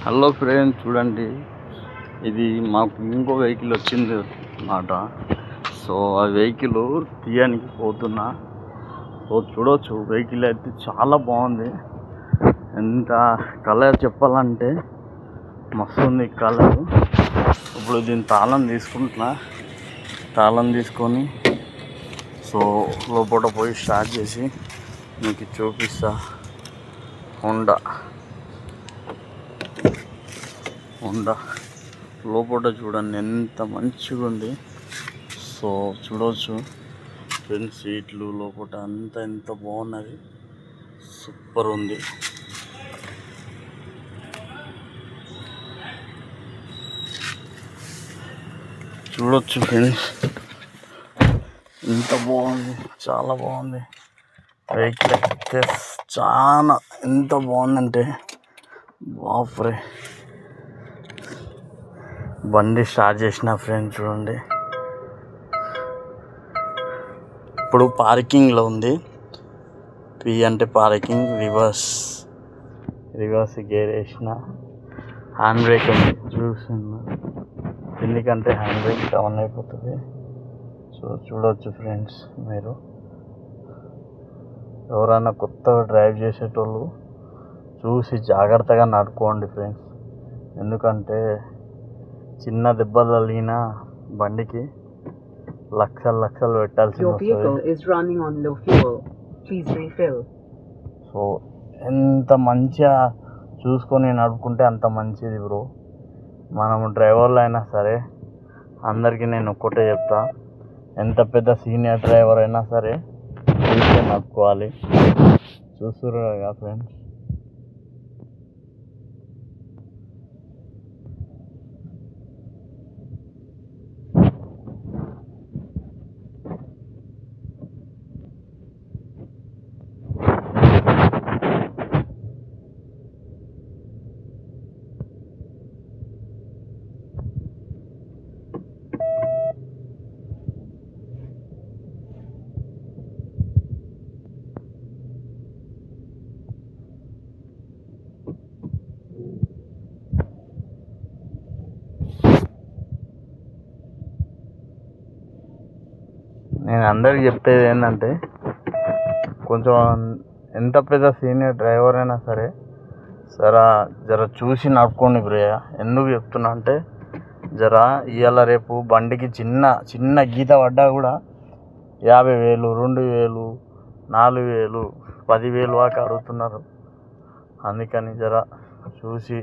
Hello friends, చూడండి, ఇది మాకు ఇంకో వెహికల్ వచ్చింది అన్నమాట. సో ఆ వెహికల్ తీయడానికి పోతున్నా. సో చూడవచ్చు, వెహికల్ అయితే చాలా బాగుంది. ఎంత కలర్ చెప్పాలంటే మస్తు ఉంది కలర్. ఇప్పుడు దీని తాళం తీసుకుంటున్నా. తాళం తీసుకొని సో లోపల పోయి స్టార్ట్ చేసి మీకు చూపిస్తా. హోండా లోపల చూడండి ఎంత మంచిగా ఉంది. సో చూడవచ్చు ఫ్రెండ్స్, సీట్లు లోపల అంతా ఎంత బాగున్నది, సూపర్ ఉంది. చూడవచ్చు ఫ్రెండ్స్, ఎంత బాగుంది, చాలా బాగుంది. వెహికల్ అయితే చాలా ఎంత బాగుందంటే బాఫ్రే. బండి స్టార్ట్ చేసిన ఫ్రెండ్స్, చూడండి. ఇప్పుడు పార్కింగ్లో ఉంది. పి అంటే పార్కింగ్, రివర్స్ గేర్ వేసిన, హ్యాండ్ బ్రేక్ ఉంది చూస్తున్నా. ఎందుకంటే హ్యాండ్ బ్రేక్ డౌన్ అయిపోతుంది. సో చూడవచ్చు ఫ్రెండ్స్, మీరు ఎవరైనా కొత్తగా డ్రైవ్ చేసేటోళ్ళు చూసి జాగ్రత్తగా నడుపుకోండి ఫ్రెండ్స్. ఎందుకంటే చిన్న దెబ్బలు తగిలిన బండికి లక్షలు పెట్టాల్సి వస్తుంది. సో ఎంత మంచిగా చూసుకొని నడుపుకుంటే అంత మంచిది బ్రో. మనము డ్రైవర్లు అయినా సరే అందరికీ నేను ఒక్కటే చెప్తా, ఎంత పెద్ద సీనియర్ డ్రైవర్ అయినా సరే చూసుకొని నడుపుకోవాలి. చూస్తున్నారు కదా ఫ్రెండ్స్. నేను అందరికి చెప్పేది ఏంటంటే, కొంచెం ఎంత పెద్ద సీనియర్ డ్రైవర్ అయినా సరే జర చూసి నడుపుకోండి బ్రయ్య. ఎందుకు చెప్తున్నా అంటే, ఇవాళ రేపు బండికి చిన్న గీత పడ్డా కూడా 50,000, 2,000, 4,000, 10,000 దాకా అడుగుతున్నారు. అందుకని చూసి